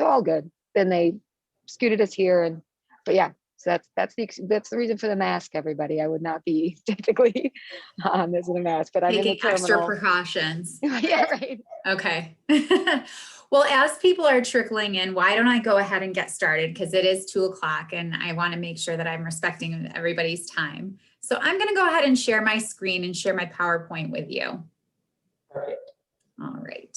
So all good. Then they scooted us here, and but yeah, so that's the reason for the mask, everybody. I would not be typically on this with a mask, but I'm in the Taking extra terminal. precautions. Yeah, right. Okay. Well, as people are trickling in, why don't I go ahead and get started? Because it is 2 o'clock and I want to make sure that I'm respecting everybody's time. So I'm going to go ahead and share my screen and share my PowerPoint with you. Perfect. All right.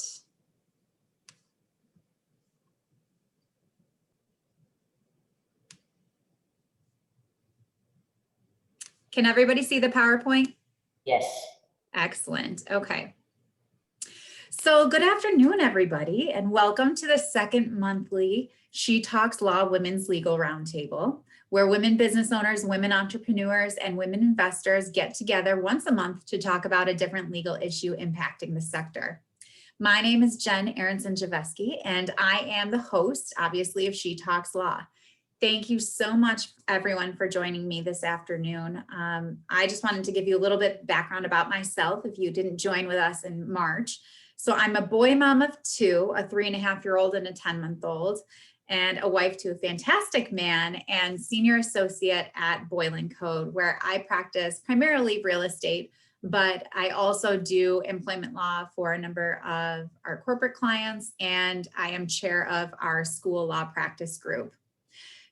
Can everybody see the PowerPoint? Yes. Excellent. Okay. So good afternoon, everybody, and welcome to the second monthly She Talks Law Women's Legal Roundtable, where women business owners, women entrepreneurs, and women investors get together once a month to talk about a different legal issue impacting the sector. My name is Jen Aronson-Javeski, and I am the host, obviously, of She Talks Law. Thank you so much, everyone, for joining me this afternoon. I just wanted to give you a little bit of background about myself if you didn't join with us in March. So I'm a boy mom of 2, a 3.5-year-old and a 10-month-old, and a wife to a fantastic man and senior associate at Boylan Code, where I practice primarily real estate, but I also do employment law for a number of our corporate clients, and I am chair of our school law practice group.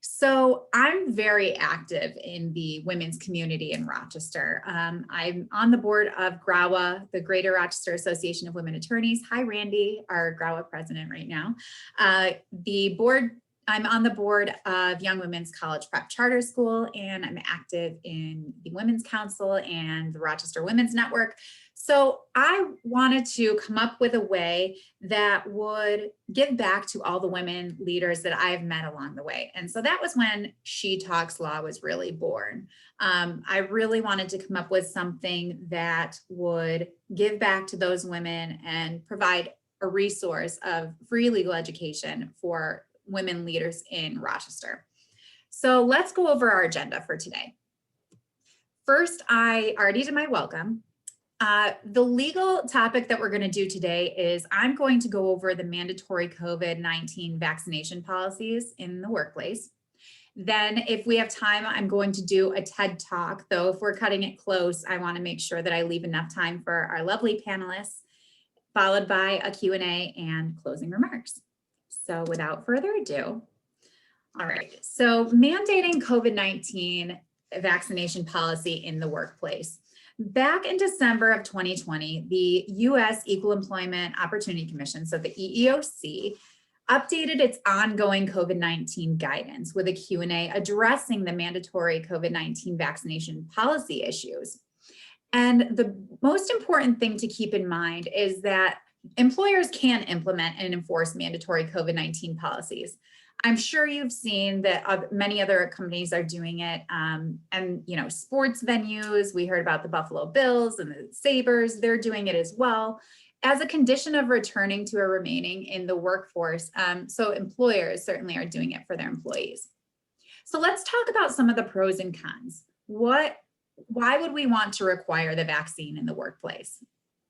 So I'm very active in the women's community in Rochester. I'm on the board of GRAWA, the Greater Rochester Association of Women Attorneys. Hi, Randy, our GRAWA president right now. I'm on the board of Young Women's College Prep Charter School, and I'm active in the Women's Council and the Rochester Women's Network. So I wanted to come up with a way that would give back to all the women leaders that I've met along the way. And so that was when She Talks Law was really born. I really wanted to come up with something that would give back to those women and provide a resource of free legal education for women leaders in Rochester. So let's go over our agenda for today. First, I already did my welcome. The legal topic that we're going to do today is I'm going to go over the mandatory COVID-19 vaccination policies in the workplace. Then if we have time, I'm going to do a TED Talk, though if we're cutting it close, I want to make sure that I leave enough time for our lovely panelists, followed by a Q&A and closing remarks. So without further ado, all right, so mandating COVID-19 vaccination policy in the workplace. Back in December of 2020, the U.S. Equal Employment Opportunity Commission, so the EEOC, updated its ongoing COVID-19 guidance with a Q&A addressing the mandatory COVID-19 vaccination policy issues. And the most important thing to keep in mind is that employers can implement and enforce mandatory COVID-19 policies. I'm sure you've seen that many other companies are doing it. And, you know, sports venues, we heard about the Buffalo Bills and the Sabres, they're doing it as well as a condition of returning to or remaining in the workforce. So employers certainly are doing it for their employees. So let's talk about some of the pros and cons. Why would we want to require the vaccine in the workplace?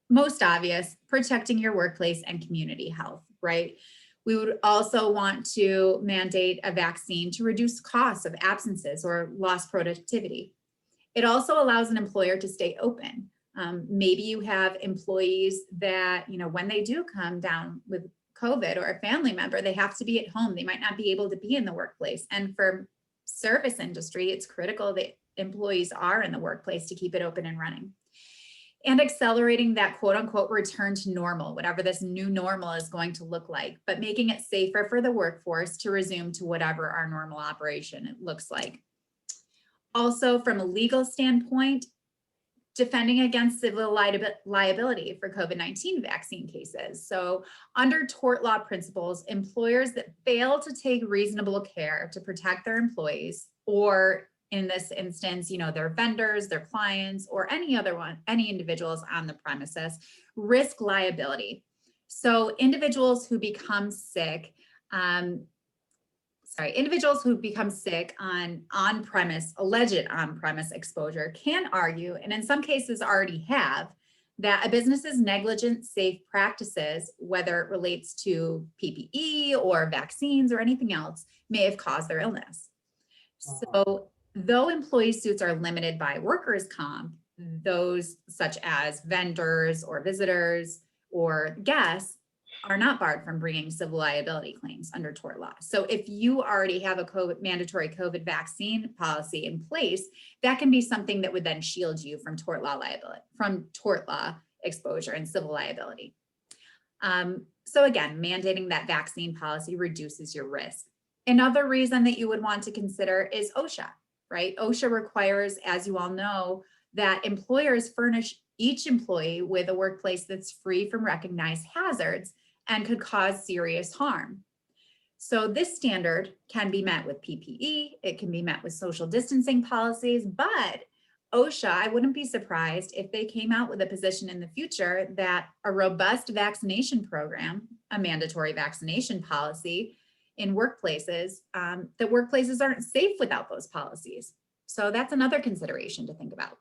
Most obvious, protecting your workplace and community health, right? We would also want to mandate a vaccine to reduce costs of absences or lost productivity. It also allows an employer to stay open. Maybe you have employees that, you know, when they do come down with COVID or a family member, they have to be at home. They might not be able to be in the workplace. And for service industry, it's critical that employees are in the workplace to keep it open and running. And accelerating that quote unquote return to normal, whatever this new normal is going to look like, but making it safer for the workforce to resume to whatever our normal operation it looks like. Also, from a legal standpoint, defending against civil liability for COVID-19 vaccine cases. So under tort law principles, employers that fail to take reasonable care to protect their employees, or in this instance, you know, their vendors, their clients, or any individuals on the premises, risk liability. So individuals who become sick, individuals who become sick on alleged on-premise exposure can argue, and in some cases already have, that a business's negligent safe practices, whether it relates to PPE or vaccines or anything else, may have caused their illness. So though employee suits are limited by workers' comp, those such as vendors or visitors or guests are not barred from bringing civil liability claims under tort law. So if you already have a mandatory COVID vaccine policy in place, that can be something that would then shield you from tort law liability, from tort law exposure and civil liability. So again, mandating that vaccine policy reduces your risk. Another reason that you would want to consider is OSHA, right? OSHA requires, as you all know, that employers furnish each employee with a workplace that's free from recognized hazards and could cause serious harm. So this standard can be met with PPE, it can be met with social distancing policies, but OSHA, I wouldn't be surprised if they came out with a position in the future that a robust vaccination program, a mandatory vaccination policy in workplaces, that workplaces aren't safe without those policies. So that's another consideration to think about.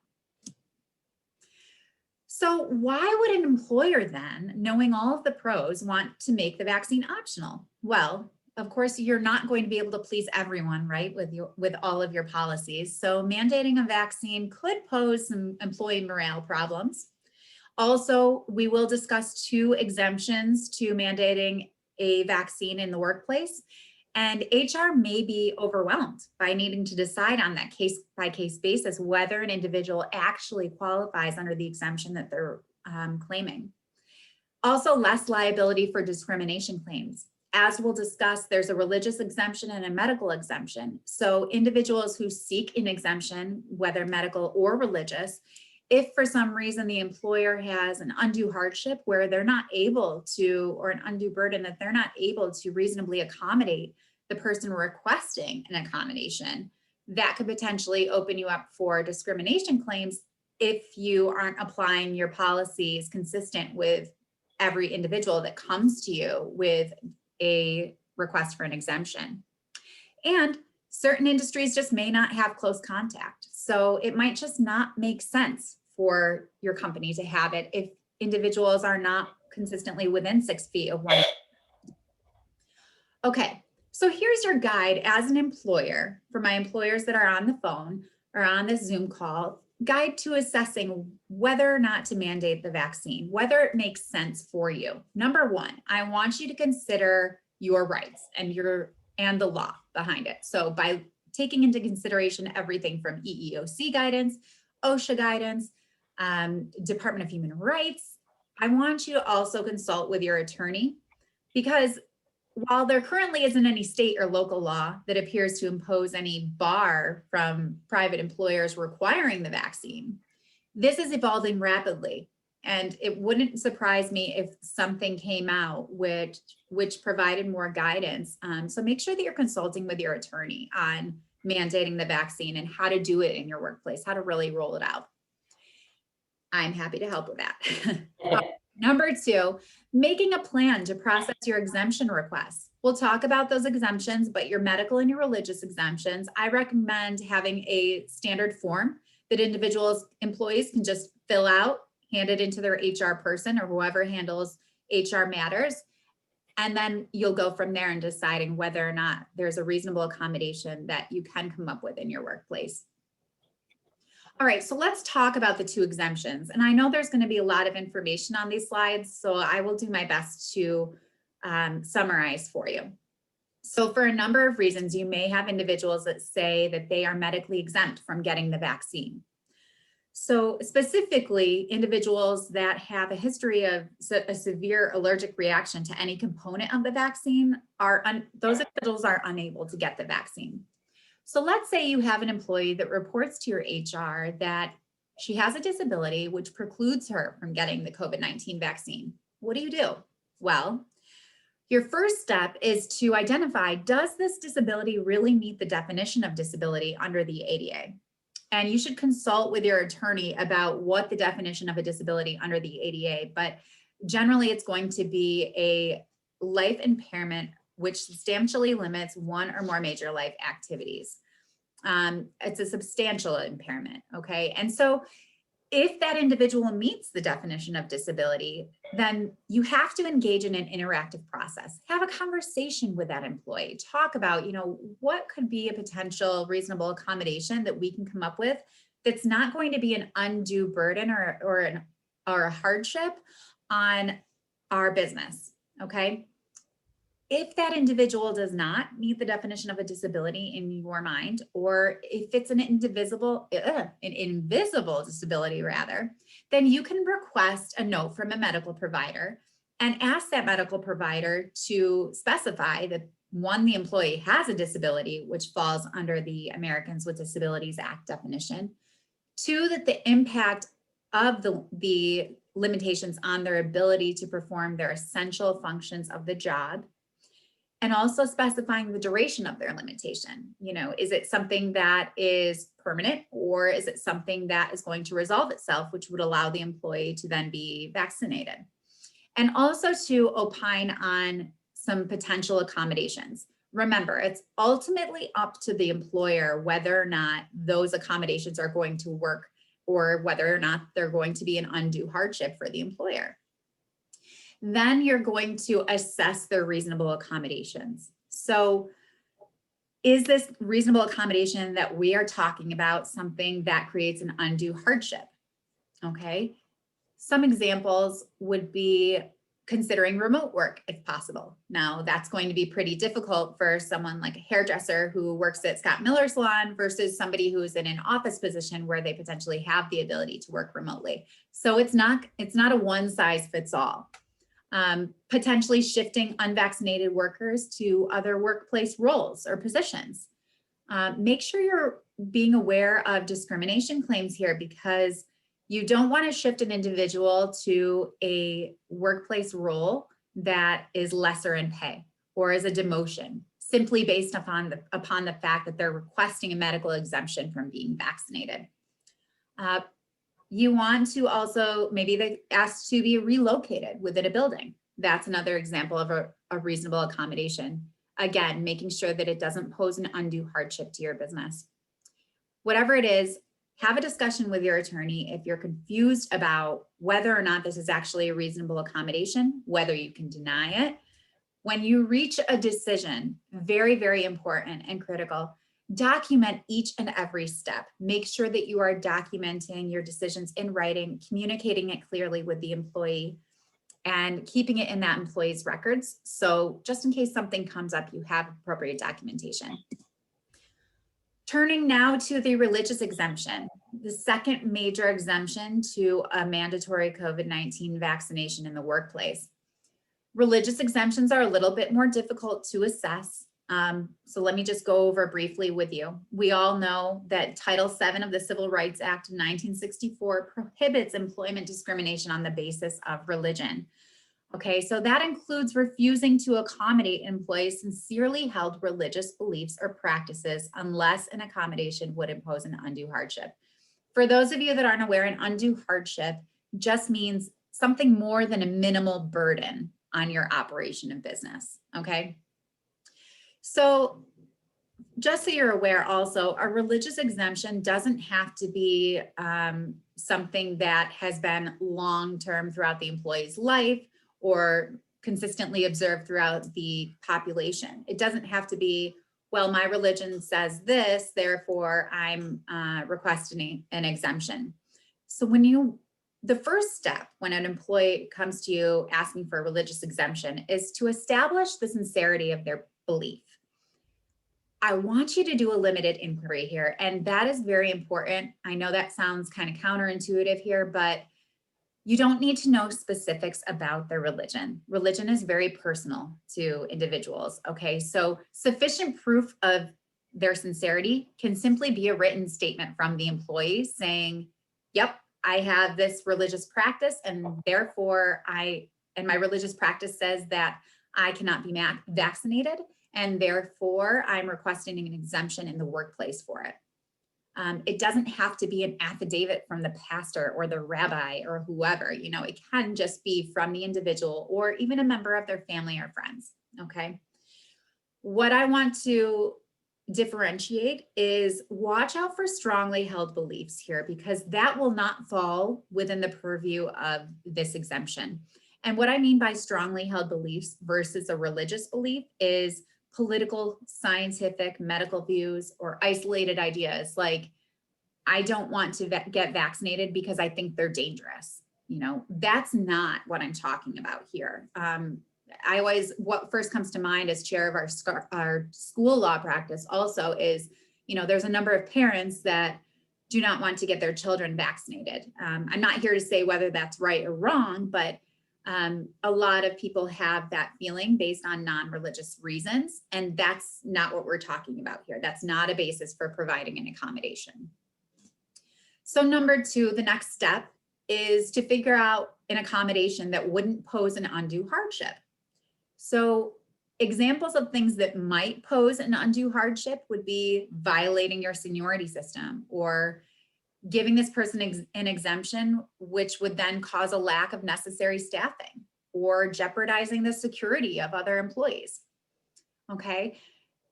So why would an employer then, knowing all of the pros, want to make the vaccine optional? Well, of course, you're not going to be able to please everyone, right, with all of your policies. So mandating a vaccine could pose some employee morale problems. Also, we will discuss 2 exemptions to mandating a vaccine in the workplace. And HR may be overwhelmed by needing to decide on that case-by-case basis whether an individual actually qualifies under the exemption that they're claiming. Also, less liability for discrimination claims. As we'll discuss, there's a religious exemption and a medical exemption. So individuals who seek an exemption, whether medical or religious, if for some reason the employer has an undue hardship where they're not able to, or an undue burden that they're not able to reasonably accommodate the person requesting an accommodation, that could potentially open you up for discrimination claims if you aren't applying your policies consistent with every individual that comes to you with a request for an exemption. And certain industries just may not have close contact. So it might just not make sense for your company to have it if individuals are not consistently within 6 feet of one. Okay, so here's your guide as an employer for my employers that are on the phone or on this Zoom call, guide to assessing whether or not to mandate the vaccine, whether it makes sense for you. Number 1, I want you to consider your rights and the law behind it. So by taking into consideration everything from EEOC guidance, OSHA guidance, Department of Human Rights, I want you to also consult with your attorney, because while there currently isn't any state or local law that appears to impose any bar from private employers requiring the vaccine, this is evolving rapidly. And it wouldn't surprise me if something came out which provided more guidance. So make sure that you're consulting with your attorney on mandating the vaccine and how to do it in your workplace, how to really roll it out. I'm happy to help with that. Number 2, making a plan to process your exemption requests. We'll talk about those exemptions, but your medical and your religious exemptions, I recommend having a standard form that employees can just fill out, hand it into their HR person or whoever handles HR matters. And then you'll go from there in deciding whether or not there's a reasonable accommodation that you can come up with in your workplace. All right, so let's talk about the 2 exemptions. And I know there's going to be a lot of information on these slides, so I will do my best to summarize for you. So for a number of reasons, you may have individuals that say that they are medically exempt from getting the vaccine. So specifically, individuals that have a history of a severe allergic reaction to any component of the vaccine, those individuals are unable to get the vaccine. So let's say you have an employee that reports to your HR that she has a disability which precludes her from getting the COVID-19 vaccine. What do? Well, your first step is to identify, does this disability really meet the definition of disability under the ADA? And you should consult with your attorney about what the definition of a disability under the ADA, but generally it's going to be a life impairment which substantially limits one or more major life activities. It's a substantial impairment, okay? And so If that individual meets the definition of disability, then you have to engage in an interactive process. Have a conversation with that employee. Talk about, what could be a potential reasonable accommodation that we can come up with that's not going to be an undue burden or a hardship on our business, okay? If that individual does not meet the definition of a disability in your mind, or if it's an invisible disability rather, then you can request a note from a medical provider and ask that medical provider to specify that, one, the employee has a disability, which falls under the Americans with Disabilities Act definition. Two, that the impact of the limitations on their ability to perform their essential functions of the job, and also specifying the duration of their limitation. Is it something that is permanent, or is it something that is going to resolve itself, which would allow the employee to then be vaccinated? And also to opine on some potential accommodations. Remember, it's ultimately up to the employer whether or not those accommodations are going to work, or whether or not they're going to be an undue hardship for the employer. Then you're going to assess their reasonable accommodations. So is this reasonable accommodation that we are talking about something that creates an undue hardship? Okay. Some examples would be considering remote work if possible. Now, that's going to be pretty difficult for someone like a hairdresser who works at Scott Miller Salon versus somebody who's in an office position where they potentially have the ability to work remotely. So it's not a one size fits all. Potentially shifting unvaccinated workers to other workplace roles or positions. Make sure you're being aware of discrimination claims here, because you don't want to shift an individual to a workplace role that is lesser in pay or as a demotion, simply based upon the fact that they're requesting a medical exemption from being vaccinated. You want to also, maybe they asked to be relocated within a building. That's another example of a reasonable accommodation. Again, making sure that it doesn't pose an undue hardship to your business. Whatever it is, have a discussion with your attorney if you're confused about whether or not this is actually a reasonable accommodation, whether you can deny it. When you reach a decision, very, very important and critical, document each and every step. Make sure that you are documenting your decisions in writing, communicating it clearly with the employee, and keeping it in that employee's records. So just in case something comes up, you have appropriate documentation. Turning now to the religious exemption, the second major exemption to a mandatory COVID-19 vaccination in the workplace. Religious exemptions are a little bit more difficult to assess. So let me just go over briefly with you. We all know that Title VII of the Civil Rights Act of 1964 prohibits employment discrimination on the basis of religion. Okay, so that includes refusing to accommodate employees' sincerely held religious beliefs or practices unless an accommodation would impose an undue hardship. For those of you that aren't aware, an undue hardship just means something more than a minimal burden on your operation of business, okay? So just so you're aware also, a religious exemption doesn't have to be something that has been long-term throughout the employee's life or consistently observed throughout the population. It doesn't have to be, well, my religion says this, therefore I'm requesting an exemption. So the first step when an employee comes to you asking for a religious exemption is to establish the sincerity of their belief. I want you to do a limited inquiry here, and that is very important. I know that sounds kind of counterintuitive here, but you don't need to know specifics about their religion. Religion is very personal to individuals, okay? So sufficient proof of their sincerity can simply be a written statement from the employee saying, yep, I have this religious practice, and therefore my religious practice says that I cannot be vaccinated, and therefore I'm requesting an exemption in the workplace for it. It doesn't have to be an affidavit from the pastor or the rabbi or whoever, it can just be from the individual or even a member of their family or friends, okay? What I want to differentiate is watch out for strongly held beliefs here, because that will not fall within the purview of this exemption. And what I mean by strongly held beliefs versus a religious belief is political, scientific, medical views, or isolated ideas like, I don't want to get vaccinated because I think they're dangerous. That's not what I'm talking about here. What first comes to mind as chair of our school law practice also is, there's a number of parents that do not want to get their children vaccinated. I'm not here to say whether that's right or wrong, but a lot of people have that feeling based on non-religious reasons, and that's not what we're talking about here. That's not a basis for providing an accommodation. So number two, the next step is to figure out an accommodation that wouldn't pose an undue hardship. So examples of things that might pose an undue hardship would be violating your seniority system, or giving this person an exemption, which would then cause a lack of necessary staffing, or jeopardizing the security of other employees. Okay.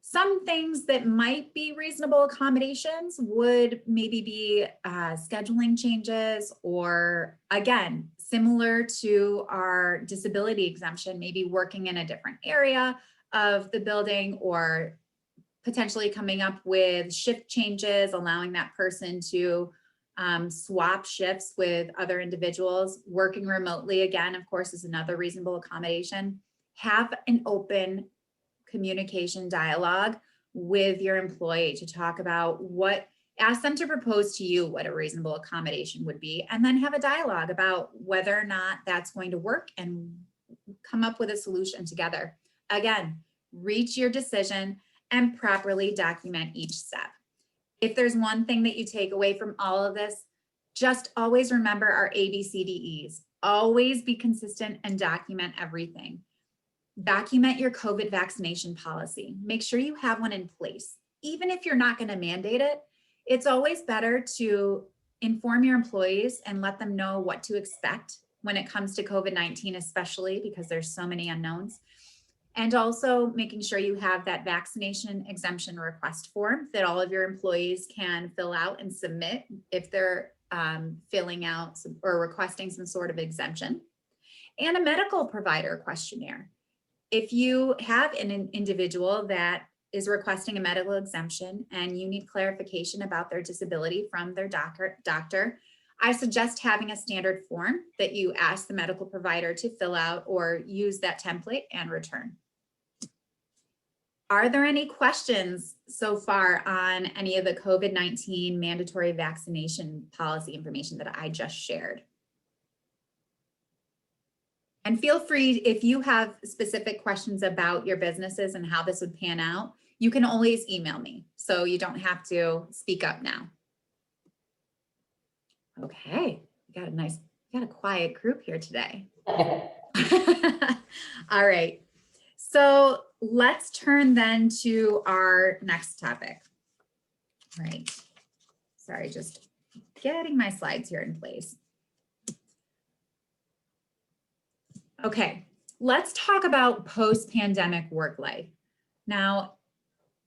Some things that might be reasonable accommodations would maybe be scheduling changes, or again, similar to our disability exemption, maybe working in a different area of the building, or potentially coming up with shift changes, allowing that person to swap shifts with other individuals. Working remotely, again, of course, is another reasonable accommodation. Have an open communication dialogue with your employee to talk about ask them to propose to you what a reasonable accommodation would be, and then have a dialogue about whether or not that's going to work and come up with a solution together. Again, reach your decision and properly document each step. If there's one thing that you take away from all of this, just always remember our ABCDEs. Always be consistent and document everything. Document your COVID vaccination policy. Make sure you have one in place. Even if you're not going to mandate it, it's always better to inform your employees and let them know what to expect when it comes to COVID-19, especially because there's so many unknowns. And also making sure you have that vaccination exemption request form that all of your employees can fill out and submit if they're filling out or requesting some sort of exemption. And a medical provider questionnaire. If you have an individual that is requesting a medical exemption and you need clarification about their disability from their doctor, I suggest having a standard form that you ask the medical provider to fill out or use that template and return. Are there any questions so far on any of the COVID-19 mandatory vaccination policy information that I just shared? And feel free, if you have specific questions about your businesses and how this would pan out, you can always email me, so you don't have to speak up now. Okay, we got a quiet group here today. All right, so let's turn then to our next topic. All right, sorry, just getting my slides here in place. Okay, let's talk about post-pandemic work life. Now,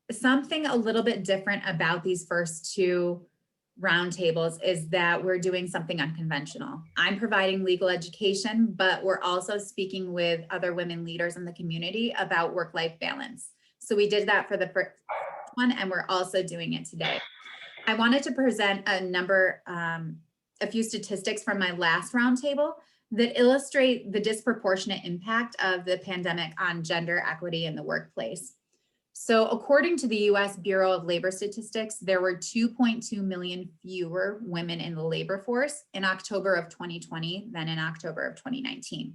something a little bit different about these first two roundtables is that we're doing something unconventional. I'm providing legal education, but we're also speaking with other women leaders in the community about work-life balance. So we did that for the first one, and we're also doing it today. I wanted to present a few statistics from my last roundtable that illustrate the disproportionate impact of the pandemic on gender equity in the workplace. So according to the US Bureau of Labor Statistics, there were 2.2 million fewer women in the labor force in October of 2020 than in October of 2019.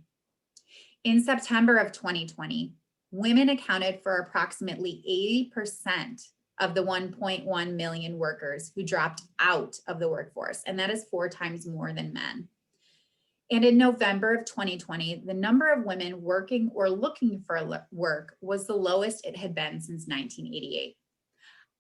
In September of 2020, women accounted for approximately 80% of the 1.1 million workers who dropped out of the workforce, and that is 4 times more than men. And in November of 2020, the number of women working or looking for work was the lowest it had been since 1988.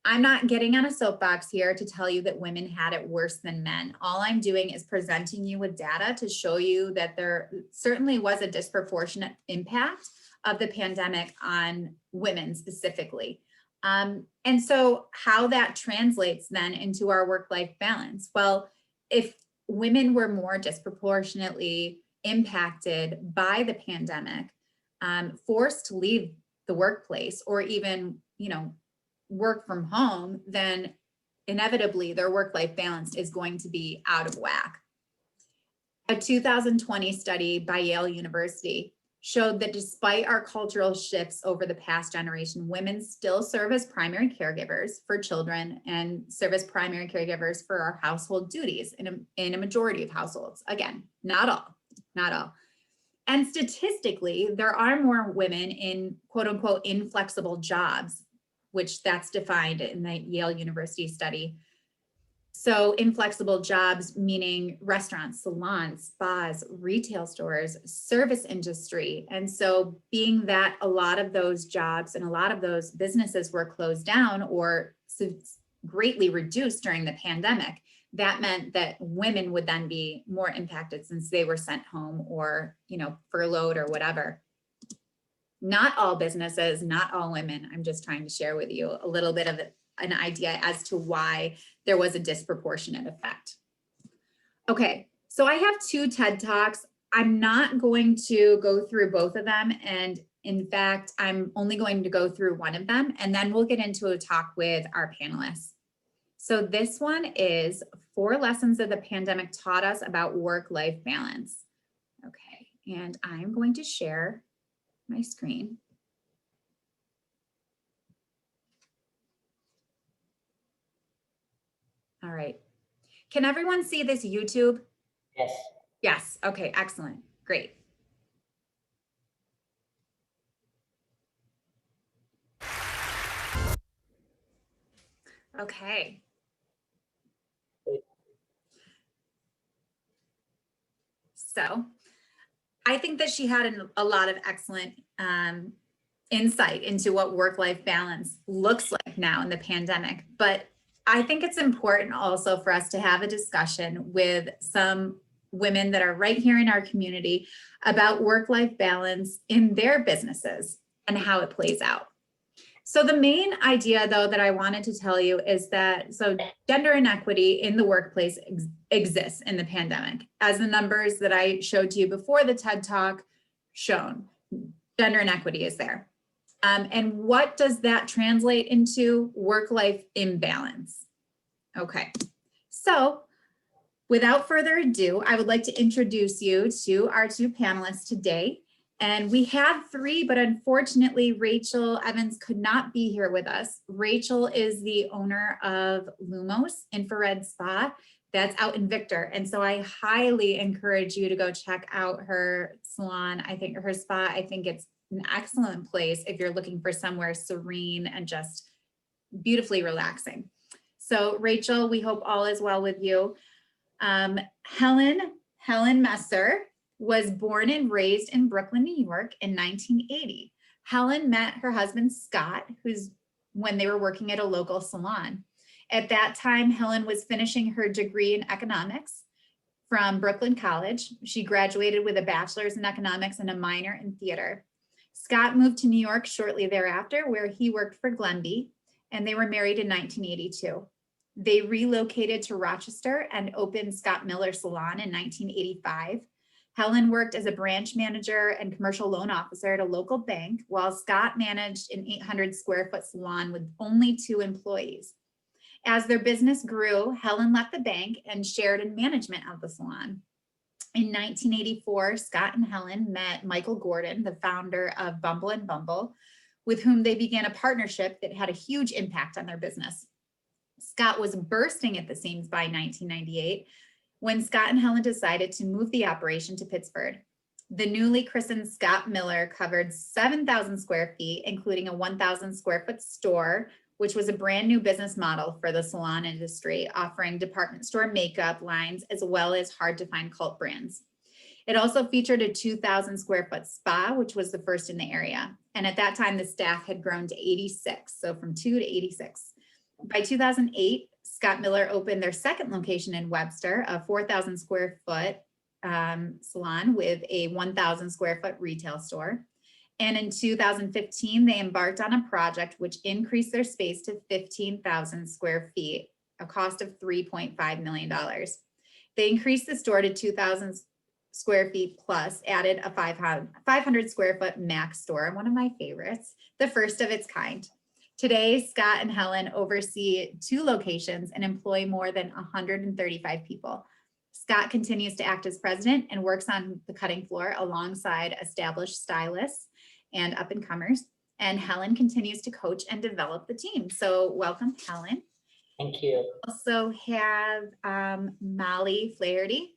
I'm not getting on a soapbox here to tell you that women had it worse than men. All I'm doing is presenting you with data to show you that there certainly was a disproportionate impact of the pandemic on women specifically. And so how that translates then into our work-life balance. Well, if women were more disproportionately impacted by the pandemic, forced to leave the workplace or even, work from home, then inevitably their work-life balance is going to be out of whack. A 2020 study by Yale University showed that despite our cultural shifts over the past generation, women still serve as primary caregivers for children and serve as primary caregivers for our household duties in a majority of households. Again, not all. And statistically, there are more women in quote unquote inflexible jobs, which that's defined in the Yale University study. So inflexible jobs, meaning restaurants, salons, spas, retail stores, service industry. And so being that a lot of those jobs and a lot of those businesses were closed down or greatly reduced during the pandemic, that meant that women would then be more impacted since they were sent home or, furloughed or whatever. Not all businesses, not all women. I'm just trying to share with you a little bit of an idea as to why there was a disproportionate effect. Okay, so I have 2 TED Talks. I'm not going to go through both of them. And in fact, I'm only going to go through one of them, and then we'll get into a talk with our panelists. So this one is 4 lessons that the pandemic taught us about work-life balance. Okay, and I'm going to share my screen. All right. Can everyone see this YouTube? Yes. Yes. Okay, excellent. Great. Okay. So I think that she had a lot of excellent insight into what work-life balance looks like now in the pandemic. But I think it's important also for us to have a discussion with some women that are right here in our community about work-life balance in their businesses and how it plays out. So the main idea, though, that I wanted to tell you is that gender inequity in the workplace exists in the pandemic, as the numbers that I showed to you before the TED Talk shown. Gender inequity is there. And what does that translate into? Work-life imbalance. Okay, so without further ado, I would like to introduce you to our 2 panelists today. And we had 3, but unfortunately, Rachel Evans could not be here with us. Rachel is the owner of Lumos Infrared Spa that's out in Victor. And so I highly encourage you to go check out her salon. I think her spa, I think it's an excellent place if you're looking for somewhere serene and just beautifully relaxing. So Rachel, we hope all is well with you. Helen Messer was born and raised in Brooklyn, New York in 1980. Helen met her husband, Scott, when they were working at a local salon. At that time, Helen was finishing her degree in economics from Brooklyn College. She graduated with a bachelor's in economics and a minor in theater. Scott moved to New York shortly thereafter, where he worked for Glenby, and they were married in 1982. They relocated to Rochester and opened Scott Miller Salon in 1985. Helen worked as a branch manager and commercial loan officer at a local bank, while Scott managed an 800 square foot salon with only 2 employees. As their business grew, Helen left the bank and shared in management of the salon. In 1984, Scott and Helen met Michael Gordon, the founder of Bumble and Bumble, with whom they began a partnership that had a huge impact on their business. Scott was bursting at the seams by 1998 when Scott and Helen decided to move the operation to Pittsburgh. The newly christened Scott Miller covered 7,000 square feet, including a 1,000 square foot store, which was a brand new business model for the salon industry, offering department store makeup lines as well as hard to find cult brands. It also featured a 2,000 square foot spa, which was the first in the area. And at that time, the staff had grown to 86, so from 2 to 86. By 2008, Scott Miller opened their second location in Webster, a 4,000 square foot salon with a 1,000 square foot retail store. And in 2015, they embarked on a project which increased their space to 15,000 square feet, a cost of $3.5 million. They increased the store to 2,000 square feet plus, added a 500 square foot max store, one of my favorites, the first of its kind. Today, Scott and Helen oversee 2 locations and employ more than 135 people. Scott continues to act as president and works on the cutting floor alongside established stylists and up-and-comers. And Helen continues to coach and develop the team. So welcome, Helen. Thank you. Also have Molly Flaherty.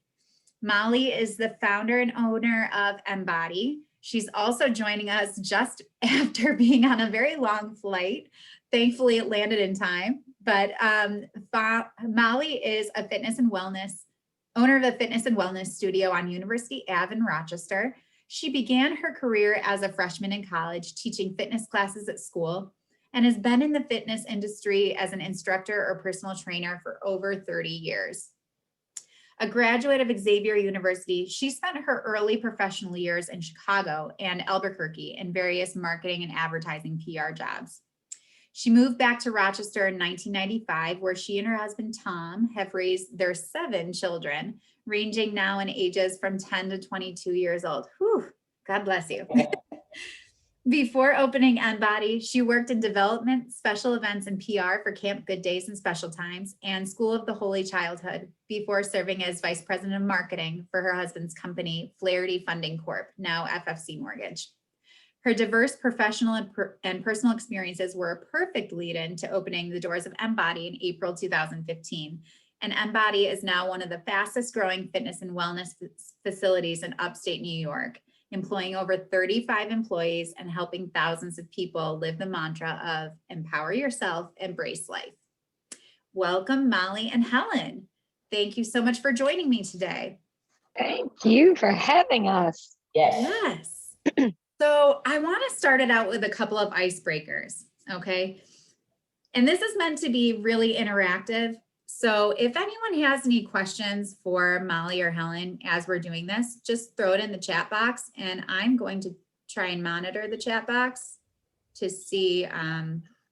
Molly is the founder and owner of MBODY. She's also joining us just after being on a very long flight. Thankfully, it landed in time. But Molly is a fitness and wellness owner of a fitness and wellness studio on University Ave in Rochester. She began her career as a freshman in college, teaching fitness classes at school, and has been in the fitness industry as an instructor or personal trainer for over 30 years. A graduate of Xavier University, she spent her early professional years in Chicago and Albuquerque in various marketing and advertising PR jobs. She moved back to Rochester in 1995, where she and her husband, Tom, have raised their 7 children, ranging now in ages from 10 to 22 years old. Whew, God bless you. Before opening MBODY, she worked in development, special events, and PR for Camp Good Days and Special Times and School of the Holy Childhood before serving as vice president of marketing for her husband's company, Flaherty Funding Corp., now FFC Mortgage. Her diverse professional and personal experiences were a perfect lead-in to opening the doors of MBODY in April 2015. And MBODY is now one of the fastest growing fitness and wellness facilities in upstate New York, employing over 35 employees and helping thousands of people live the mantra of empower yourself, embrace life. Welcome, Molly and Helen. Thank you so much for joining me today. Thank you for having us. Yes. Yes. So I want to start it out with a couple of icebreakers, okay? And this is meant to be really interactive. So if anyone has any questions for Molly or Helen as we're doing this, just throw it in the chat box, and I'm going to try and monitor the chat box to see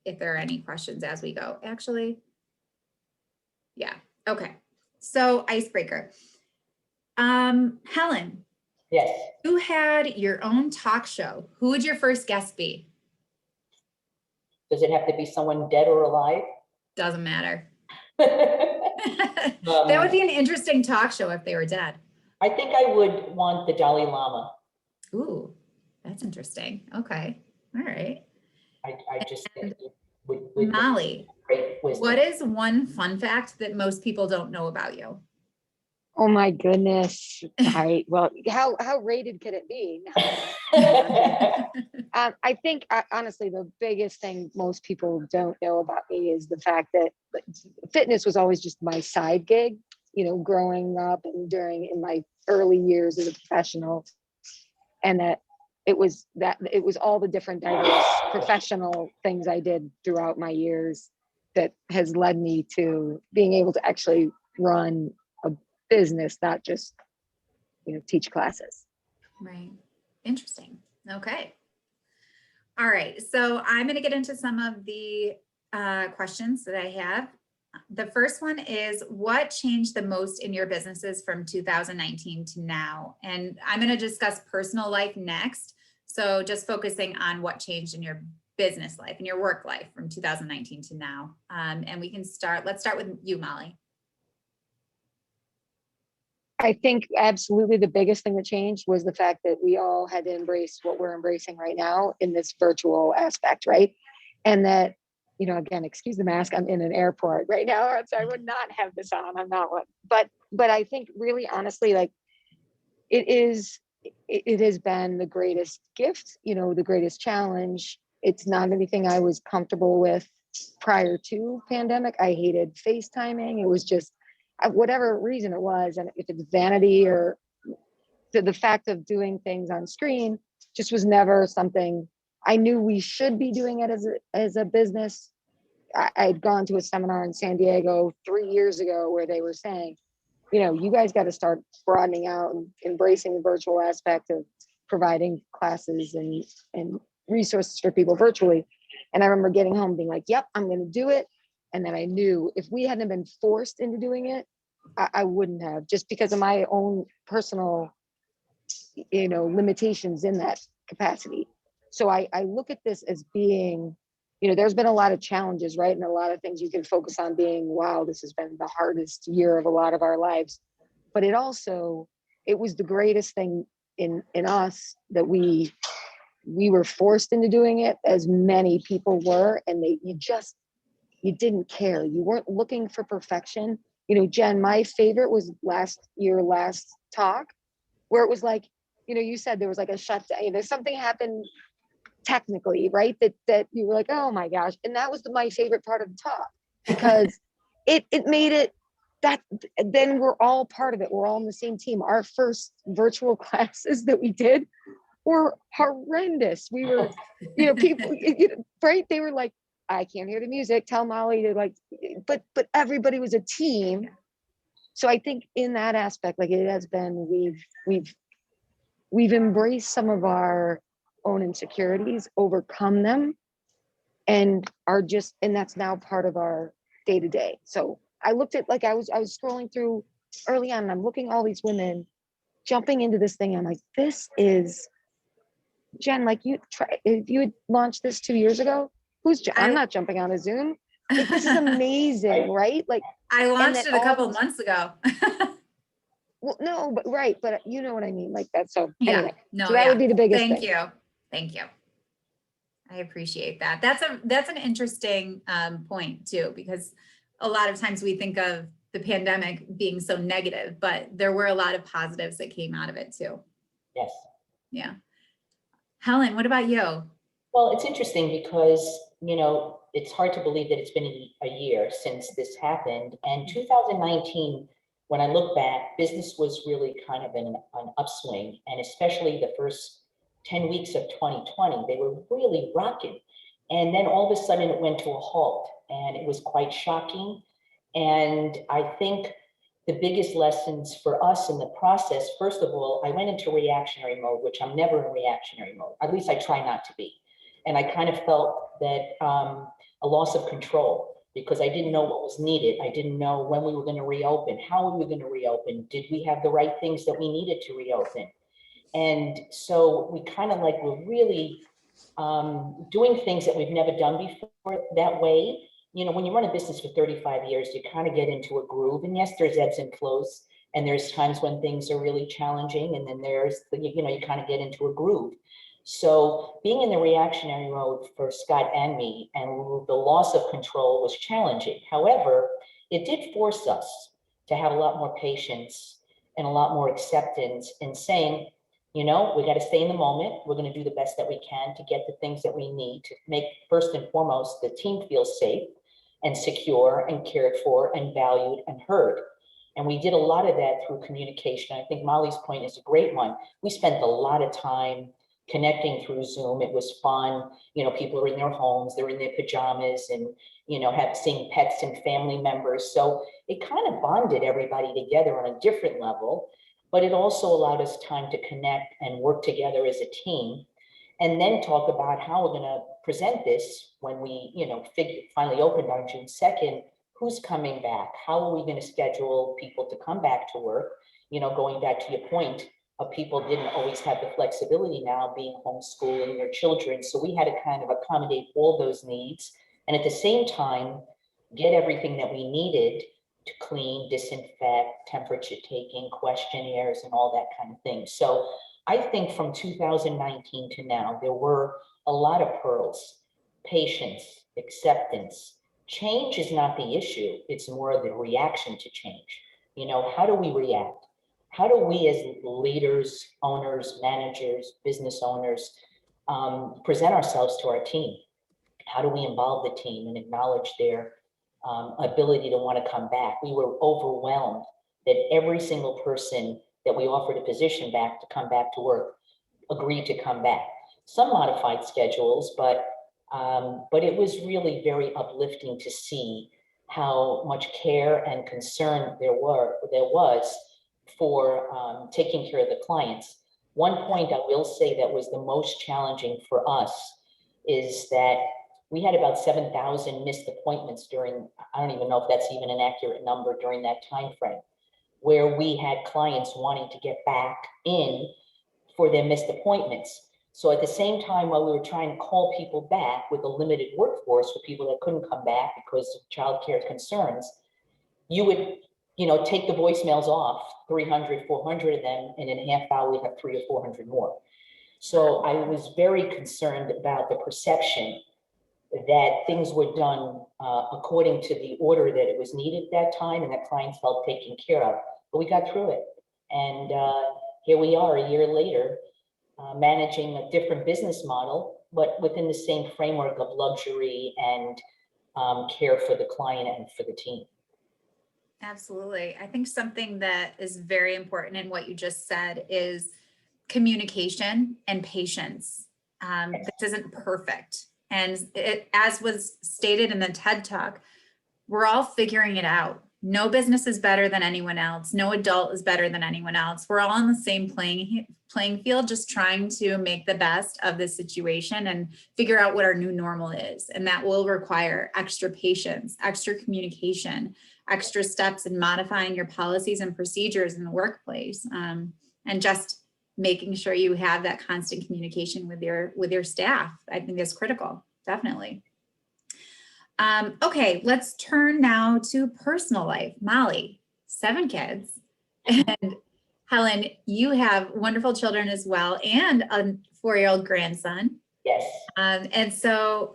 if there are any questions as we go. Actually, yeah, okay. So icebreaker. Helen. Yes. You had your own talk show. Who would your first guest be? Does it have to be someone dead or alive? Doesn't matter. That would be an interesting talk show if they were dead. I think I would want the Dalai Lama. Ooh, that's interesting. Okay. All right. I just think it would Molly, great wisdom. what is one fun fact that most people don't know about you? Oh my goodness. All right. Well, how rated could it be? I think honestly, the biggest thing most people don't know about me is the fact that fitness was always just my side gig, you know, growing up and in my early years as a professional, and that it was all the different diverse professional things I did throughout my years that has led me to being able to actually run a business, not just, you know, teach classes. Right. Interesting. Okay. All right. So I'm going to get into some of the questions that I have. The first one is, what changed the most in your businesses from 2019 to now? And I'm going to discuss personal life next. So just focusing on what changed in your business life and your work life from 2019 to now. And we can let's start with you, Molly. I think absolutely the biggest thing that changed was the fact that we all had to embrace what we're embracing right now in this virtual aspect, right? And that, you know, again, excuse the mask, I'm in an airport right now, so I would not have this on. I'm not one. But I think really honestly, like it has been the greatest gift, you know, the greatest challenge. It's not anything I was comfortable with prior to pandemic. I hated FaceTiming. It was just, whatever reason it was, and if it's vanity or the fact of doing things on screen just was never something I knew we should be doing it as a business. I'd gone to a seminar in San Diego 3 years ago where they were saying, you know, you guys got to start broadening out and embracing the virtual aspect of providing classes and resources for people virtually. And I remember getting home being like, yep, I'm going to do it. And then I knew if we hadn't been forced into doing it, I wouldn't have, just because of my own personal, limitations in that capacity. So I look at this as being, there's been a lot of challenges, right? And a lot of things you can focus on being, wow, this has been the hardest year of a lot of our lives. But it was the greatest thing in us that we were forced into doing it, as many people were, and you didn't care. You weren't looking for perfection. Jen, my favorite was last talk, where it was like, you said there was like a shutdown, there's something happened technically, right? That you were like, oh my gosh. And that was my favorite part of the talk, because it made it that then we're all part of it. We're all on the same team. Our first virtual classes that we did were horrendous. We were, people, right? They were like, I can't hear the music. Tell Molly to but everybody was a team. So I think in that aspect, like it has been, we've embraced some of our own insecurities, overcome them, and and that's now part of our day to day. So I looked at, I was scrolling through early on, and I'm looking at all these women jumping into this thing. I'm like, this is, Jen, if you had launched this 2 years ago, I'm not jumping on a Zoom. This is amazing, right? I launched it a couple of months ago. Well, no, but right, but you know what I mean, that. So Yeah, anyway, no, so that would be the biggest Thank thing. Thank you. I appreciate that. That's an interesting point too, because a lot of times we think of the pandemic being so negative, but there were a lot of positives that came out of it too. Yes. Yeah. Helen, what about you? Well, it's interesting because, it's hard to believe that it's been a year since this happened. And 2019, when I look back, business was really kind of an upswing. And especially the first 10 weeks of 2020, they were really rocking. And then all of a sudden it went to a halt, and it was quite shocking. And I think the biggest lessons for us in the process, first of all, I went into reactionary mode, which I'm never in reactionary mode. At least I try not to be. And I kind of felt that a loss of control, because I didn't know what was needed. I didn't know when we were going to reopen, how we were going to reopen. Did we have the right things that we needed to reopen? And so we kind of were really doing things that we've never done before that way. When you run a business for 35 years, you kind of get into a groove. And yes, there's ebbs and flows, and there's times when things are really challenging, and then there's, you kind of get into a groove. So being in the reactionary mode for Scott and me, and the loss of control was challenging. However, it did force us to have a lot more patience and a lot more acceptance in saying, we got to stay in the moment. We're going to do the best that we can to get the things that we need to make, first and foremost, the team feel safe and secure and cared for and valued and heard. And we did a lot of that through communication. I think Molly's point is a great one. We spent a lot of time connecting through Zoom. It was fun. People are in their homes, they're in their pajamas, and, seeing pets and family members. So it kind of bonded everybody together on a different level, but it also allowed us time to connect and work together as a team, and then talk about how we're going to present this when we, finally opened on June 2nd. Who's coming back? How are we going to schedule people to come back to work? Going back to your point, people didn't always have the flexibility now, being homeschooling their children. So we had to kind of accommodate all those needs, and at the same time, get everything that we needed to clean, disinfect, temperature taking, questionnaires, and all that kind of thing. So I think from 2019 to now, there were a lot of pearls: patience, acceptance. Change is not the issue. It's more the reaction to change. How do we react? How do we as leaders, owners, managers, business owners present ourselves to our team? How do we involve the team and acknowledge their ability to want to come back? We were overwhelmed that every single person that we offered a position back to come back to work agreed to come back. Some modified schedules, but it was really very uplifting to see how much care and concern there was for taking care of the clients. One point I will say that was the most challenging for us is that we had about 7,000 missed appointments during, I don't even know if that's even an accurate number during that time frame, where we had clients wanting to get back in for their missed appointments. So at the same time, while we were trying to call people back with a limited workforce for people that couldn't come back because of childcare concerns, you would, take the voicemails off, 300, 400 of them, and in a half hour, we'd have 300 or 400 more. So I was very concerned about the perception that things were done according to the order that it was needed at that time and that clients felt taken care of. But we got through it. And here we are a year later, managing a different business model, but within the same framework of luxury and care for the client and for the team. Absolutely. I think something that is very important in what you just said is communication and patience. This isn't perfect. And as was stated in the TED Talk, we're all figuring it out. No business is better than anyone else. No adult is better than anyone else. We're all on the same playing field, just trying to make the best of the situation and figure out what our new normal is. And that will require extra patience, extra communication, extra steps in modifying your policies and procedures in the workplace, and just making sure you have that constant communication with your staff. I think that's critical, definitely. Okay, let's turn now to personal life. Molly, 7 kids, and Helen, you have wonderful children as well, and a 4-year-old grandson. Yes. And so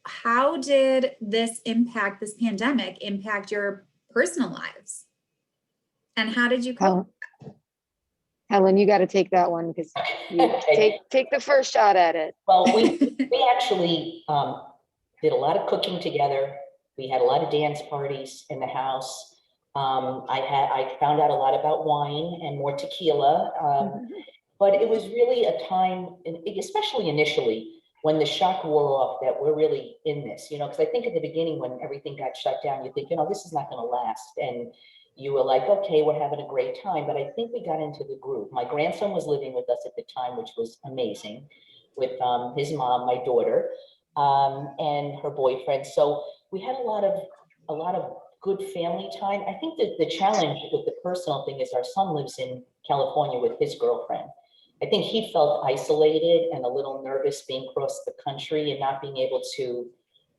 how did this pandemic impact your personal lives? And how did you cope? Helen, you got to take that one because you take the first shot at it. Well, we actually did a lot of cooking together. We had a lot of dance parties in the house. I found out a lot about wine and more tequila, but it was really a time, especially initially, when the shock wore off that we're really in this, because I think at the beginning when everything got shut down, you think, this is not going to last. And you were like, okay, we're having a great time. But I think we got into the groove. My grandson was living with us at the time, which was amazing, with his mom, my daughter, and her boyfriend. So we had a lot of good family time. I think that the challenge with the personal thing is our son lives in California with his girlfriend. I think he felt isolated and a little nervous being across the country and not being able to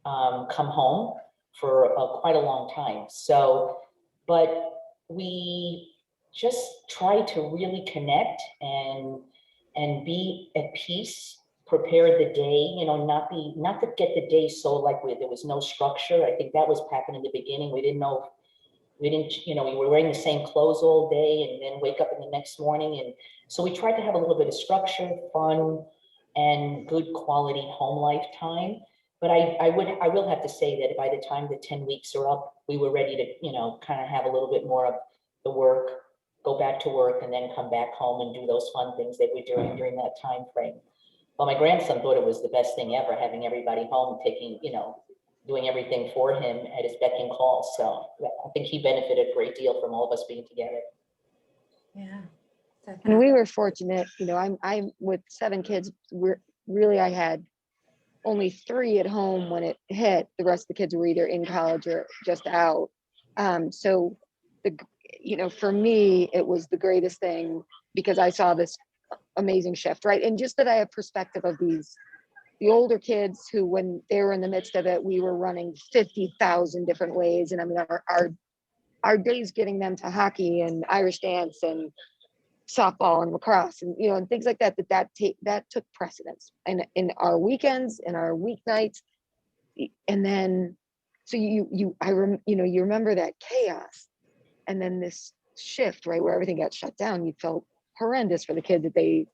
come home for quite a long time. So, but we just try to really connect and be at peace, prepare the day, not to get the day so like there was no structure. I think that was happening in the beginning. We didn't know, we were wearing the same clothes all day and then wake up in the next morning. And so we tried to have a little bit of structure, fun, and good quality home life time. But I will have to say that by the time the 10 weeks are up, we were ready to, kind of have a little bit more of the work, go back to work, and then come back home and do those fun things that we're doing during that time frame. Well, my grandson thought it was the best thing ever, having everybody home, taking, doing everything for him at his beck and call. So I think he benefited a great deal from all of us being together. Yeah. And we were fortunate, I'm with 7 kids. I had only 3 at home when it hit. The rest of the kids were either in college or just out. So for me, it was the greatest thing because I saw this amazing shift, right? And just that I have perspective of the older kids who, when they were in the midst of it, we were running 50,000 different ways. And I mean, our days getting them to hockey and Irish dance and softball and lacrosse and, and things like that, that took precedence and in our weekends and our weeknights. And then, so you remember that chaos and then this shift, right? Where everything got shut down. You felt horrendous for the kids that they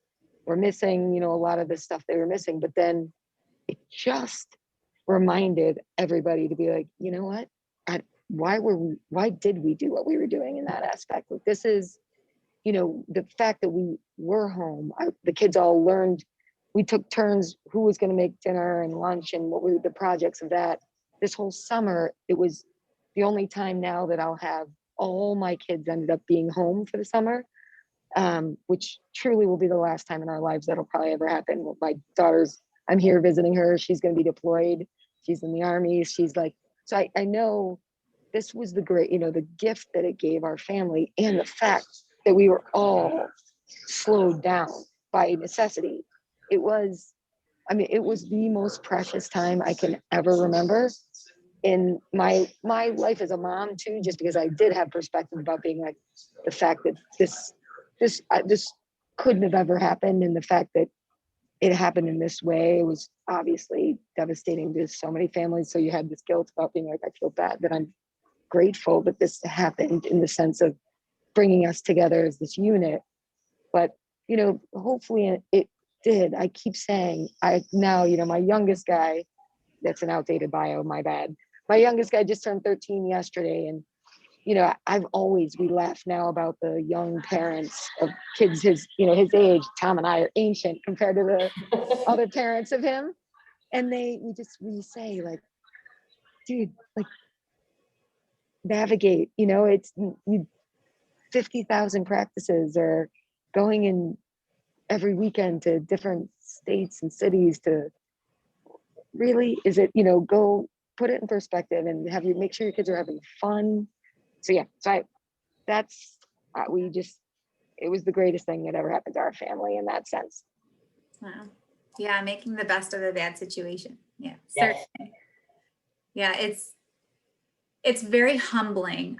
were missing, a lot of the stuff they were missing, but then it just reminded everybody to be like, you know what, why did we do what we were doing in that aspect? Like, this is, the fact that we were home, the kids all learned, we took turns who was going to make dinner and lunch and what were the projects of that. This whole summer, it was the only time now that I'll have all my kids ended up being home for the summer. which truly will be the last time in our lives that'll probably ever happen. My daughter's, I'm here visiting her. She's going to be deployed. She's in the army. She's like, so I know this was the great, the gift that it gave our family, and the fact that we were all slowed down by necessity. It was the most precious time I can ever remember in my life as a mom too, just because I did have perspective about being like, the fact that this couldn't have ever happened, and the fact that it happened in this way, it was obviously devastating to so many families. So you had this guilt about being like, I feel bad, but I'm grateful that this happened, in the sense of bringing us together as this unit. But hopefully it did. I keep saying, my youngest guy, that's an outdated bio, my bad. My youngest guy just turned 13 yesterday, and we laugh now about the young parents of kids his age. Tom and I are ancient compared to the other parents of him. And we say, like, dude, like, navigate, it's 50,000 practices, or going in every weekend to different states and cities to really, is it, go put it in perspective and make sure your kids are having fun. So yeah, that's, it was the greatest thing that ever happened to our family in that sense. Wow. Yeah, making the best of a bad situation. Yeah, Yes. certainly. Yeah, it's very humbling.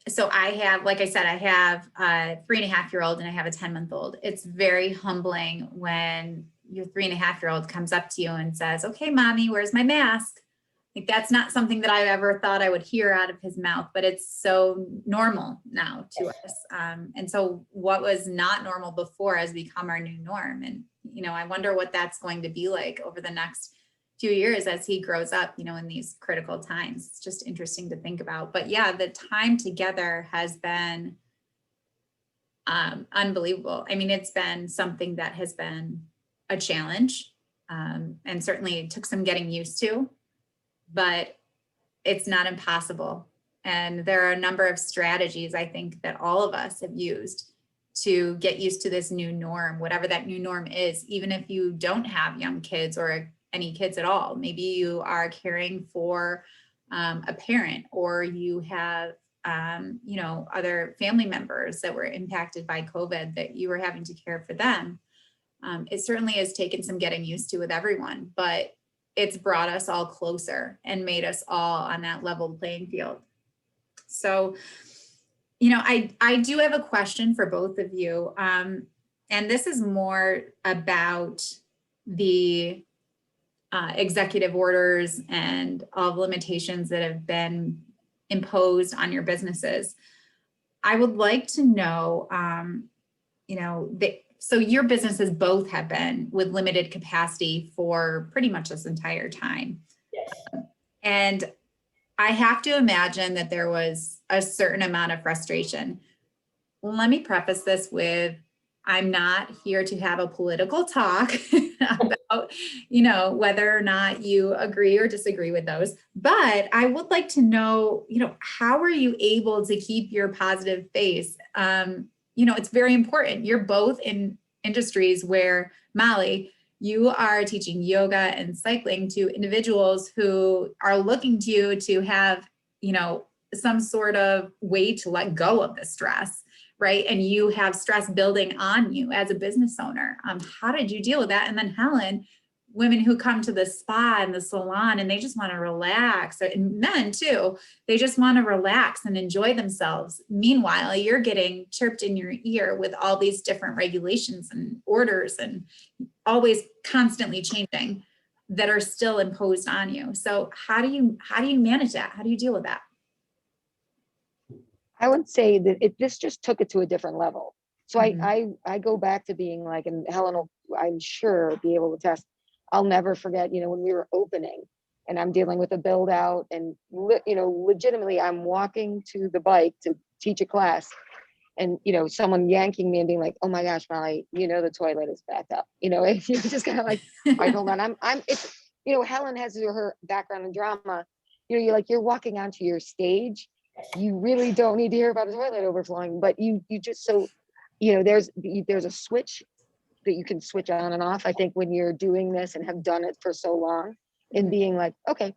So I have, like I said, I have a 3.5-year-old and I have a 10-month-old. It's very humbling when your 3.5-year-old comes up to you and says, "Okay, mommy, where's my mask?" Like, that's not something that I ever thought I would hear out of his mouth, but it's so normal now to us. And so what was not normal before has become our new norm. And, I wonder what that's going to be like over the next few years as he grows up, in these critical times. It's just interesting to think about. But yeah, the time together has been unbelievable. I mean, it's been something that has been a challenge, and certainly took some getting used to, but it's not impossible. And there are a number of strategies, I think, that all of us have used to get used to this new norm, whatever that new norm is, even if you don't have young kids or any kids at all. Maybe you are caring for a parent, or you have, other family members that were impacted by COVID that you were having to care for them. It certainly has taken some getting used to with everyone, but it's brought us all closer and made us all on that level playing field. So, I do have a question for both of you. And this is more about the executive orders and all the limitations that have been imposed on your businesses. I would like to know, so your businesses both have been with limited capacity for pretty much this entire time. Yes. And I have to imagine that there was a certain amount of frustration. Let me preface this with, I'm not here to have a political talk about, whether or not you agree or disagree with those. But I would like to know, how are you able to keep your positive face? It's very important. You're both in industries where, Molly, you are teaching yoga and cycling to individuals who are looking to you to have, some sort of way to let go of the stress, right? And you have stress building on you as a business owner. How did you deal with that? And then Helen, women who come to the spa and the salon and they just want to relax, and men too, they just want to relax and enjoy themselves. Meanwhile, you're getting chirped in your ear with all these different regulations and orders, and always constantly changing, that are still imposed on you. So how do you manage that? How do you deal with that? I would say that this just took it to a different level. So I go back to being like, and Helen will, I'm sure, be able to test. I'll never forget, when we were opening and I'm dealing with a build out, and legitimately I'm walking to the bike to teach a class, and someone yanking me and being like, "Oh my gosh, Molly, the toilet is backed up." And you're just kind of like, "All right, hold on." It's Helen has her background in drama. You're walking onto your stage. You really don't need to hear about a toilet overflowing, but you just, so you know, there's a switch that you can switch on and off. I think when you're doing this and have done it for so long, and being like, okay,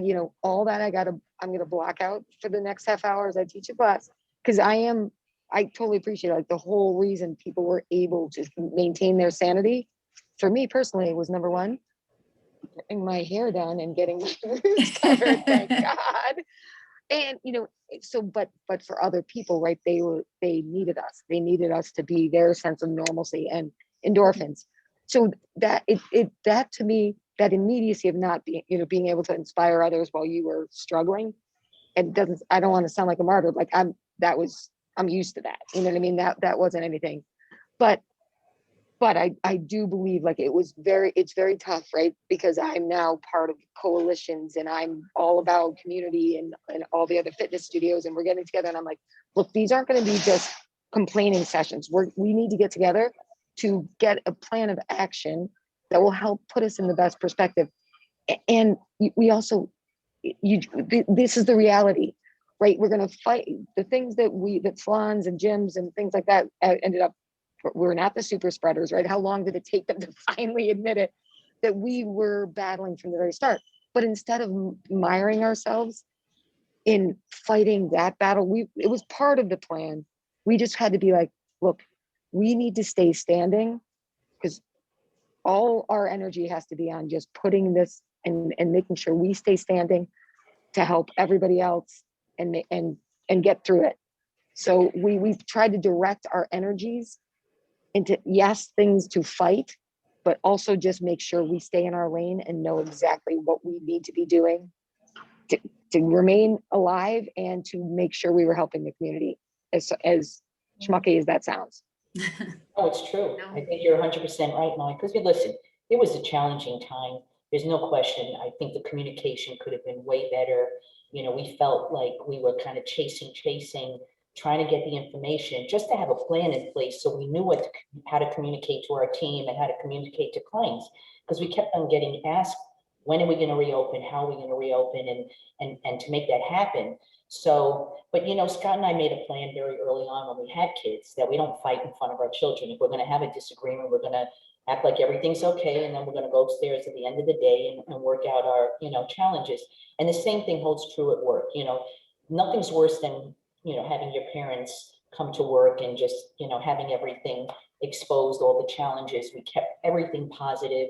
you know, all that I'm gonna block out for the next half hour as I teach a class, because I totally appreciate like the whole reason people were able to maintain their sanity. For me personally, it was number one, getting my hair done and getting my roots covered, thank God. And you know, but for other people, right, they needed us. They needed us to be their sense of normalcy and endorphins. So that to me, that immediacy of not being, you know, being able to inspire others while you were struggling, I don't want to sound like a martyr, like I'm used to that. You know what I mean? That wasn't anything. But I do believe like it's very tough, right? Because I'm now part of coalitions and I'm all about community and all the other fitness studios, and we're getting together and I'm like, look, these aren't going to be just complaining sessions. We need to get together to get a plan of action that will help put us in the best perspective. And we also, this is the reality, right? We're going to fight the things that salons and gyms and things like that ended up, we're not the super spreaders, right? How long did it take them to finally admit it, that we were battling from the very start? But instead of miring ourselves in fighting that battle, it was part of the plan. We just had to be like, look, we need to stay standing, because all our energy has to be on just putting this and making sure we stay standing to help everybody else and get through it. So we've tried to direct our energies into, yes, things to fight, but also just make sure we stay in our lane and know exactly what we need to be doing to remain alive and to make sure we were helping the community, as schmucky as that sounds. Oh, it's true. No. I think you're 100% right, Molly, because listen, it was a challenging time. There's no question. I think the communication could have been way better. You know, we felt like we were kind of chasing, trying to get the information just to have a plan in place so we knew how to communicate to our team and how to communicate to clients, because we kept on getting asked, when are we going to reopen? How are we going to reopen? And to make that happen. So, but you know, Scott and I made a plan very early on when we had kids that we don't fight in front of our children. If we're going to have a disagreement, we're going to act like everything's okay, and then we're going to go upstairs at the end of the day and work out our, you know, challenges. And the same thing holds true at work. You know, nothing's worse than, you know, having your parents come to work and just, you know, having everything exposed, all the challenges. We kept everything positive.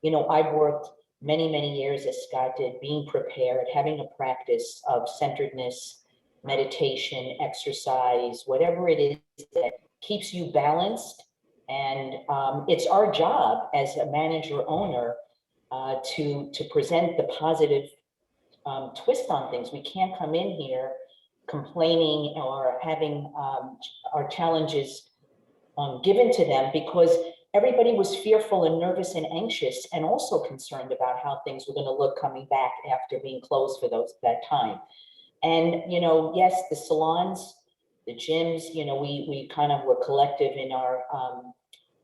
You know, I've worked many years, as Scott did, being prepared, having a practice of centeredness, meditation, exercise, whatever it is that keeps you balanced. And it's our job as a manager owner to present the positive twist on things. We can't come in here complaining or having our challenges given to them, because everybody was fearful and nervous and anxious and also concerned about how things were going to look coming back after being closed for that time. And, you know, yes, the salons, the gyms, you know, we kind of were collective in our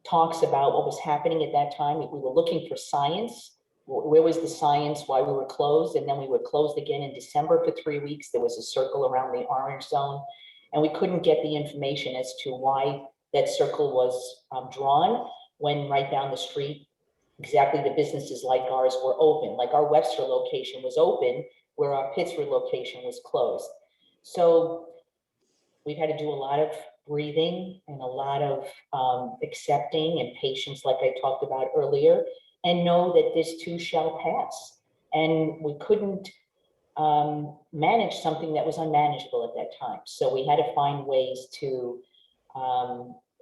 talks about what was happening at that time. We were looking for science. Where was the science, why we were closed? And then we were closed again in December for 3 weeks. There was a circle around the orange zone, and we couldn't get the information as to why that circle was drawn, when right down the street, exactly the businesses like ours were open. Like our Webster location was open, where our Pittsburgh location was closed. So we've had to do a lot of breathing and a lot of accepting and patience, like I talked about earlier, and know that this too shall pass. And we couldn't manage something that was unmanageable at that time. So we had to find ways to,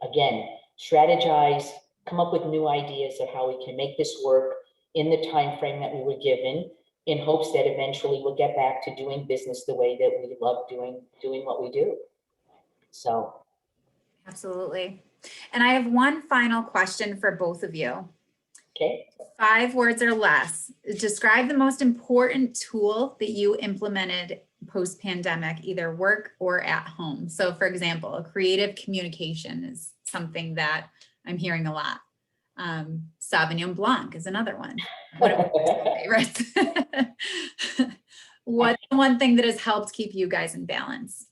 again, strategize, come up with new ideas of how we can make this work in the time frame that we were given, in hopes that eventually we'll get back to doing business the way that we love doing what we do. So. Absolutely. And I have one final question for both of you. Okay. 5 words or less. Describe the most important tool that you implemented post-pandemic, either work or at home. So for example, creative communication is something that I'm hearing a lot. Sauvignon Blanc is another one. One of my favorites. What's the one thing that has helped keep you guys in balance?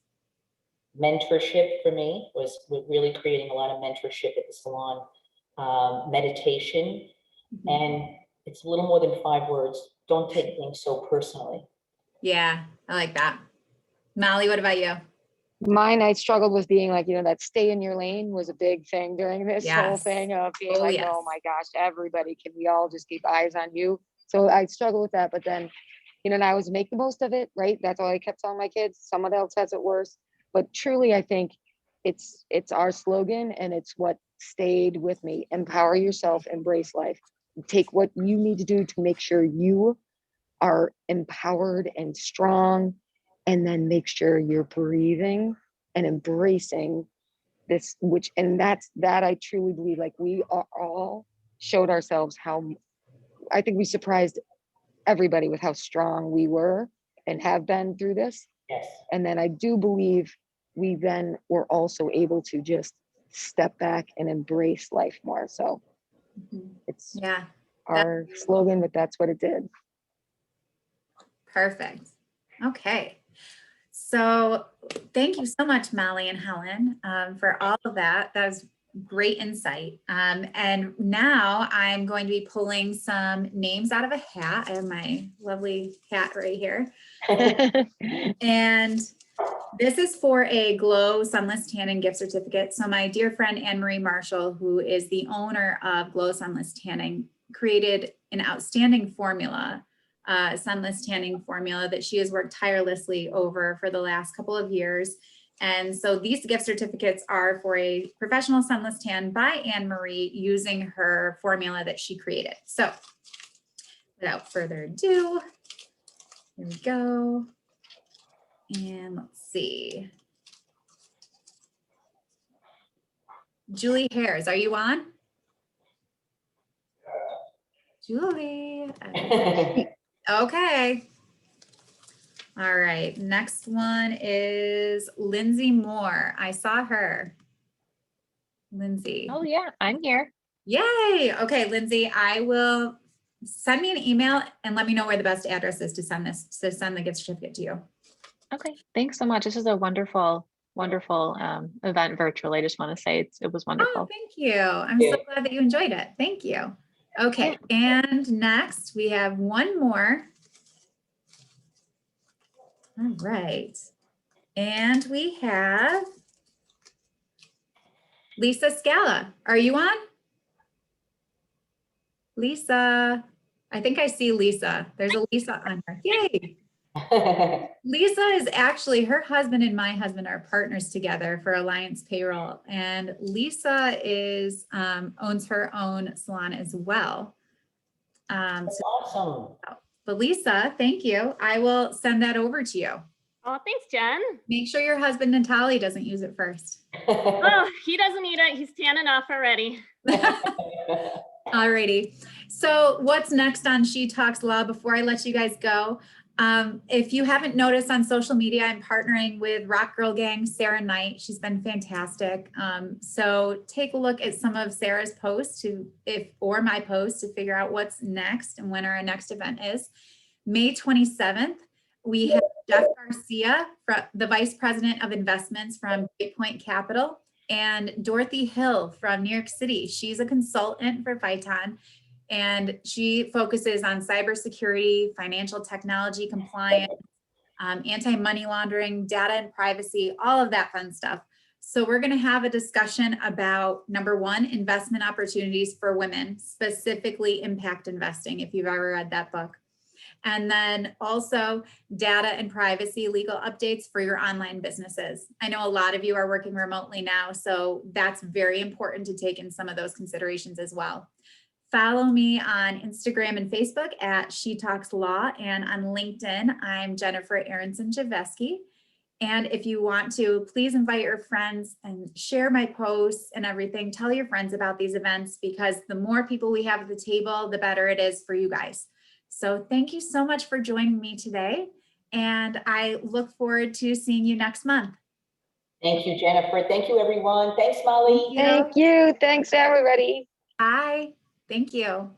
mentorship for me was really creating a lot of mentorship at the salon, meditation, and it's a little more than 5 words. Don't take things so personally. Yeah, I like that. Molly, what about you? Mine, I struggled with being like, that stay in your lane was a big thing during this whole Yes. thing of being Oh, like, yes. oh my gosh, everybody, can we all just keep eyes on you? So I struggled with that, but then, now I was make the most of it, right? That's all I kept telling my kids. Someone else has it worse. But truly, I think it's our slogan, and it's what stayed with me. Empower yourself, embrace life. Take what you need to do to make sure you are empowered and strong, and then make sure you're breathing and embracing this, that I truly believe, like, we are all showed ourselves how, I think we surprised everybody with how strong we were and have been through this. Yes. And then I do believe we then were also able to just step back and embrace life more. So it's Yeah, our slogan, but that's what it did. perfect. Okay. So thank you so much, Molly and Helen, for all of that. That was great insight. And now I'm going to be pulling some names out of a hat. I have my lovely hat right here. And this is for a Glow Sunless Tanning gift certificate. So my dear friend Anne-Marie Marshall, who is the owner of Glow Sunless Tanning, created an outstanding formula, sunless tanning formula that she has worked tirelessly over for the last couple of years. And so these gift certificates are for a professional sunless tan by Anne-Marie using her formula that she created. So without further ado, here we go. And let's see. Julie Hares, are you on? Julie. Okay. All right. Next one is Lindsay Moore. I saw her. Lindsay. Oh yeah, I'm here. Yay. Okay, Lindsay, I will send me an email and let me know where the best address is to send the gift certificate to you. Okay, thanks so much. This is a wonderful event virtually. I just want to say it was Oh, wonderful. thank you. I'm so glad that you enjoyed it. Thank you. Okay, and next we have one more. All right. And we have Lisa Scala. Are you on? Lisa, I think I see Lisa. There's a Lisa on her. Yay. Lisa is actually, her husband and my husband are partners together for Alliance Payroll. And Lisa is owns her own salon as well. That's awesome. But Lisa, thank you. I will send that over to you. Oh, thanks, Jen. Make sure your husband Natalie doesn't use it first. Oh, he doesn't need it. He's tan enough already. Alrighty. So what's next on She Talks Law before I let you guys go? If you haven't noticed on social media, I'm partnering with Rock Girl Gang, Sarah Knight. She's been fantastic. So take a look at some of Sarah's posts or my posts to figure out what's next and when our next event is. May 27th, we have Jeff Garcia, the Vice President of Investments from Great Point Capital, and Dorothy Hill from New York City. She's a consultant for Phyton, and she focuses on cybersecurity, financial technology compliance, anti-money laundering, data and privacy, all of that fun stuff. So we're going to have a discussion about, number one, investment opportunities for women, specifically impact investing, if you've ever read that book. And then also data and privacy legal updates for your online businesses. I know a lot of you are working remotely now, so that's very important to take in some of those considerations as well. Follow me on Instagram and Facebook at She Talks Law, and on LinkedIn, I'm Jennifer Aronson Javeski. And if you want to, please invite your friends and share my posts and everything. Tell your friends about these events, because the more people we have at the table, the better it is for you guys. So thank you so much for joining me today. And I look forward to seeing you next month. Thank you, Jennifer. Thank you, everyone. Thanks, Molly. Thank you. Thanks, everybody. Bye. Thank you.